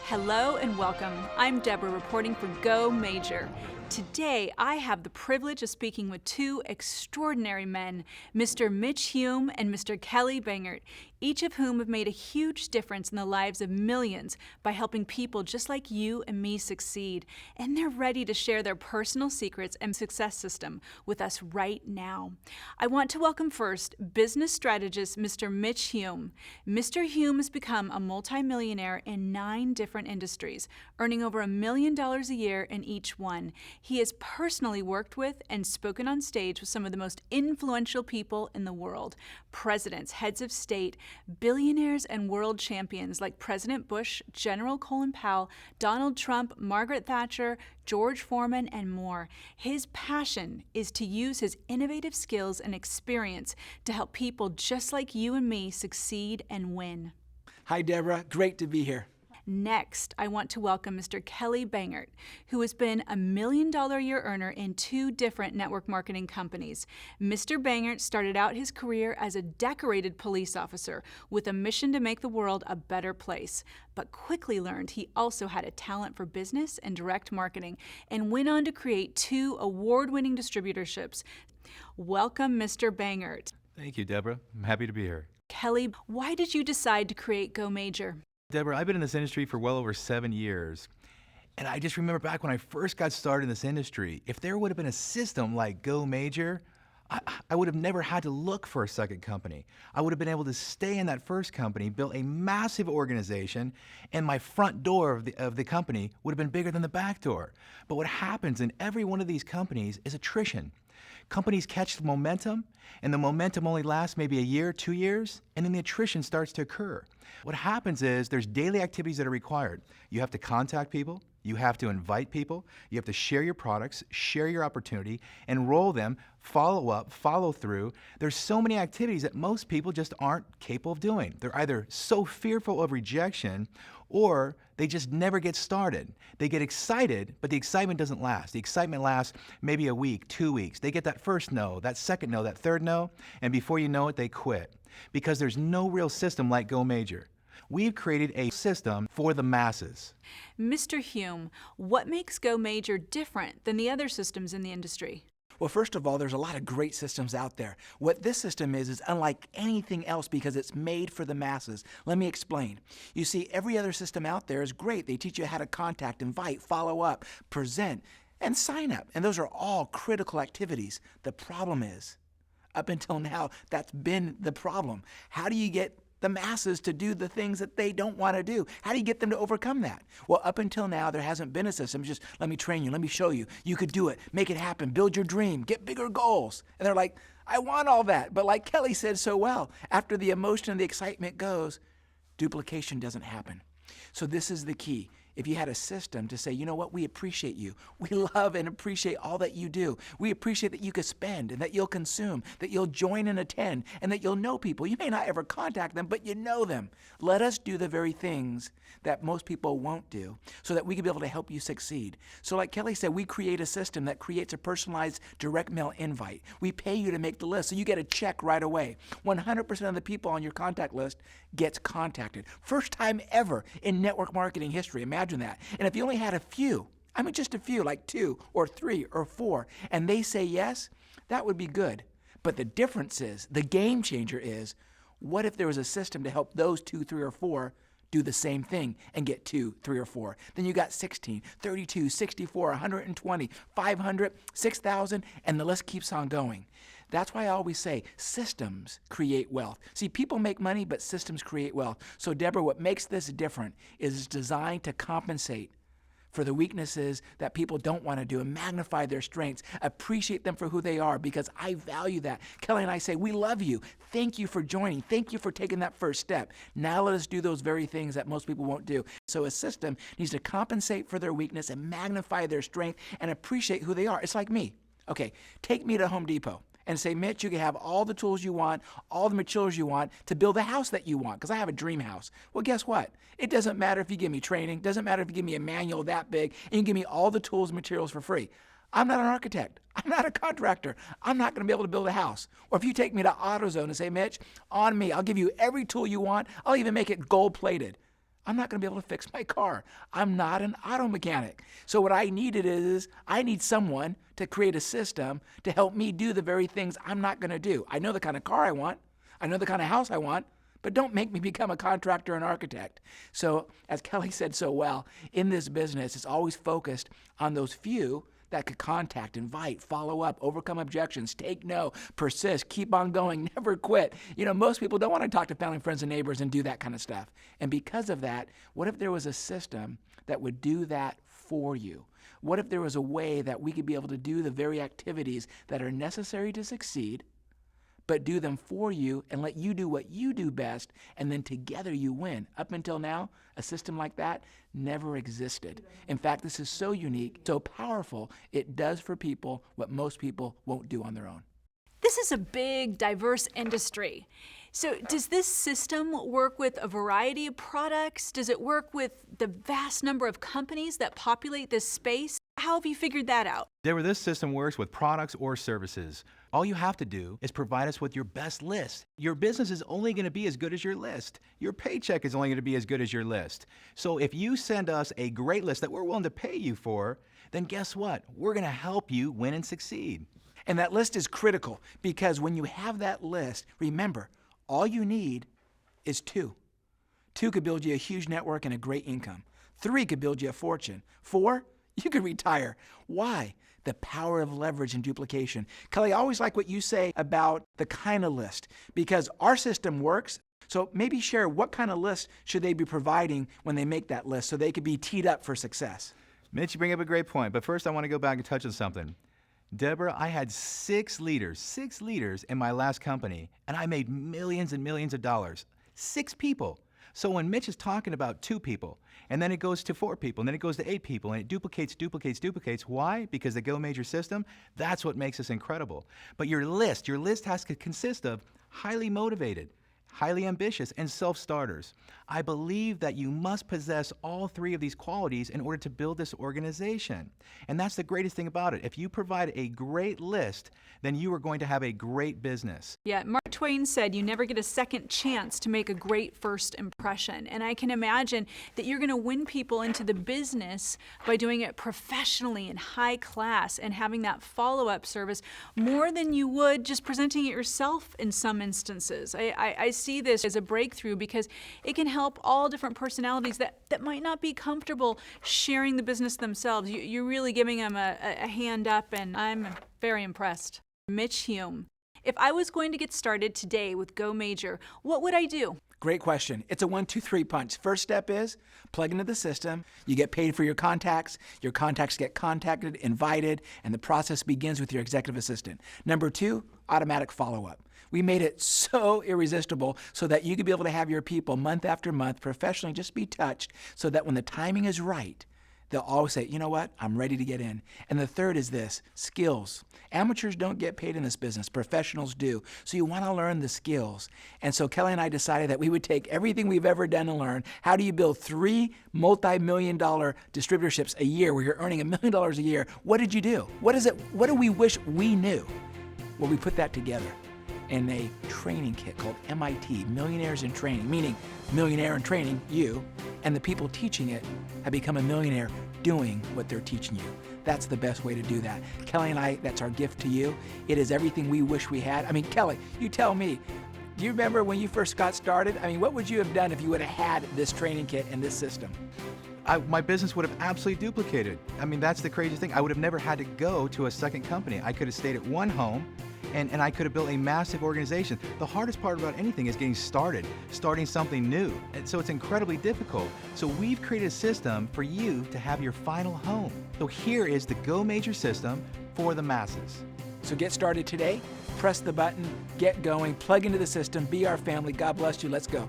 Hello and welcome. I'm Deborah reporting for Go Major. Today, I have the privilege of speaking with two extraordinary men, Mr. Mitch Hume and Mr. Kelly Bangert, each of whom have made a huge difference in the lives of millions by helping people just like you and me succeed. And they're ready to share their personal secrets and success system with us right now. I want to welcome first business strategist Mr. Mitch Hume. Mr. Hume has become a multimillionaire in 9 different industries, earning over $1 million a year in each one. He has personally worked with and spoken on stage with some of the most influential people in the world: presidents, heads of state, billionaires, and world champions like President Bush, General Colin Powell, Donald Trump, Margaret Thatcher, George Foreman, and more. His passion is to use his innovative skills and experience to help people just like you and me succeed and win. Hi, Deborah. Great to be here. Next, I want to welcome Mr. Kelly Bangert, who has been a $1 million a year earner in 2 different network marketing companies. Mr. Bangert started out his career as a decorated police officer with a mission to make the world a better place, but quickly learned he also had a talent for business and direct marketing and went on to create 2 award-winning distributorships. Welcome, Mr. Bangert. Thank you, Deborah. I'm happy to be here. Kelly, why did you decide to create Go Major? Deborah, I've been in this industry for well over 7 years. And I just remember back when I first got started in this industry, if there would have been a system like Go Major, I would have never had to look for a second company. I would have been able to stay in that first company, build a massive organization, and my front door of the company would have been bigger than the back door. But what happens in every one of these companies is attrition. Companies catch the momentum, and the momentum only lasts maybe a year, 2 years, and then the attrition starts to occur. What happens is there's daily activities that are required. You have to contact people, you have to invite people, you have to share your products, share your opportunity, enroll them, follow up, follow through. There's so many activities that most people just aren't capable of doing. They're either so fearful of rejection or they just never get started. They get excited, but the excitement doesn't last. The excitement lasts maybe a week, 2 weeks. They get that first no, that second no, that third no, and before you know it, they quit. Because there's no real system like Go Major. We've created a system for the masses. Mr. Hume, what makes Go Major different than the other systems in the industry? Well, first of all, there's a lot of great systems out there. What this system is unlike anything else because it's made for the masses. Let me explain. You see, every other system out there is great. They teach you how to contact, invite, follow up, present, and sign up. And those are all critical activities. The problem is, up until now, that's been the problem. How do you get the masses to do the things that they don't want to do? How do you get them to overcome that? Well, up until now, there hasn't been a system. Just let me train you, let me show you. You could do it, make it happen, build your dream, get bigger goals. And they're like, I want all that. But like Kelly said so well, after the emotion and the excitement goes, duplication doesn't happen. So this is the key. If you had a system to say, you know what, we appreciate you. We love and appreciate all that you do. We appreciate that you could spend and that you'll consume, that you'll join and attend, and that you'll know people. You may not ever contact them, but you know them. Let us do the very things that most people won't do so that we can be able to help you succeed. So like Kelly said, we create a system that creates a personalized direct mail invite. We pay you to make the list, so you get a check right away. 100% of the people on your contact list gets contacted. First time ever in network marketing history. Imagine that. And if you only had a few, I mean just a few, like 2 or 3 or 4, and they say yes, that would be good. But the difference is, the game changer is, what if there was a system to help those 2, 3, or 4 do the same thing and get 2, 3, or 4? Then you got 16, 32, 64, 120, 500, 6,000, and the list keeps on going. That's why I always say systems create wealth. See, people make money, but systems create wealth. So Deborah, what makes this different is it's designed to compensate for the weaknesses that people don't want to do and magnify their strengths, appreciate them for who they are, because I value that. Kelly and I say, we love you. Thank you for joining. Thank you for taking that first step. Now let us do those very things that most people won't do. So a system needs to compensate for their weakness and magnify their strength and appreciate who they are. It's like me. Okay, take me to Home Depot and say, Mitch, you can have all the tools you want, all the materials you want to build the house that you want, because I have a dream house. Well, guess what? It doesn't matter if you give me training, doesn't matter if you give me a manual that big, and you give me all the tools and materials for free. I'm not an architect. I'm not a contractor. I'm not going to be able to build a house. Or if you take me to AutoZone and say, Mitch, on me, I'll give you every tool you want. I'll even make it gold-plated. I'm not going to be able to fix my car. I'm not an auto mechanic. So what I needed is I need someone to create a system to help me do the very things I'm not going to do. I know the kind of car I want. I know the kind of house I want, but don't make me become a contractor and architect. So as Kelly said so well, in this business, it's always focused on those few that could contact, invite, follow up, overcome objections, take no, persist, keep on going, never quit. You know, most people don't want to talk to family, friends, and neighbors and do that kind of stuff. And because of that, what if there was a system that would do that for you? What if there was a way that we could be able to do the very activities that are necessary to succeed, but do them for you and let you do what you do best, and then together you win? Up until now, a system like that never existed. In fact, this is so unique, so powerful, it does for people what most people won't do on their own. This is a big, diverse industry. So does this system work with a variety of products? Does it work with the vast number of companies that populate this space? How have you figured that out? Deborah, this system works with products or services. All you have to do is provide us with your best list. Your business is only going to be as good as your list. Your paycheck is only going to be as good as your list. So if you send us a great list that we're willing to pay you for, then guess what? We're going to help you win and succeed. And that list is critical because when you have that list, remember, all you need is two. Two could build you a huge network and a great income. Three could build you a fortune. Four, you could retire. Why? The power of leverage and duplication. Kelly, I always like what you say about the kind of list because our system works. So maybe share what kind of list should they be providing when they make that list so they could be teed up for success. Mitch, you bring up a great point, but first I want to go back and touch on something. Deborah, I had six leaders in my last company, and I made millions and millions of dollars. 6 people. So when Mitch is talking about 2 people, and then it goes to 4 people, and then it goes to 8 people, and it duplicates. Why? Because the Go Major system, that's what makes us incredible. But your list has to consist of highly motivated, highly ambitious, and self-starters. I believe that you must possess all 3 of these qualities in order to build this organization. And that's the greatest thing about it. If you provide a great list, then you are going to have a great business. Yeah, Mark Twain said you never get a second chance to make a great first impression. And I can imagine that you're going to win people into the business by doing it professionally and high class and having that follow-up service more than you would just presenting it yourself in some instances. I see this as a breakthrough because it can help all different personalities that might not be comfortable sharing the business themselves. You're really giving them a hand up, and I'm very impressed. Mitch Hume, if I was going to get started today with Go Major, what would I do? Great question. It's a 1, 2, 3 punch. First step is plug into the system. You get paid for your contacts get contacted, invited, and the process begins with your executive assistant. Number 2, automatic follow-up. We made it so irresistible so that you could be able to have your people month after month professionally just be touched so that when the timing is right, they'll always say, you know what, I'm ready to get in. And the third is this, skills. Amateurs don't get paid in this business, professionals do. So you want to learn the skills. And so Kelly and I decided that we would take everything we've ever done and learn. How do you build 3 multi-million-dollar distributorships a year where you're earning $1 million a year? What did you do? What do we wish we knew? Well, we put that together in a training kit called MIT, Millionaires in Training, meaning millionaire in training, you, and the people teaching it have become a millionaire doing what they're teaching you. That's the best way to do that. Kelly and I, that's our gift to you. It is everything we wish we had. I mean, Kelly, you tell me, do you remember when you first got started? I mean, what would you have done if you would have had this training kit and this system? My business would have absolutely duplicated. I mean, that's the crazy thing. I would have never had to go to a second company. I could have stayed at one home, and I could have built a massive organization. The hardest part about anything is getting started, starting something new. And so it's incredibly difficult. So we've created a system for you to have your final home. So here is the Go Major system for the masses. So get started today, press the button, get going, plug into the system, be our family. God bless you. Let's go.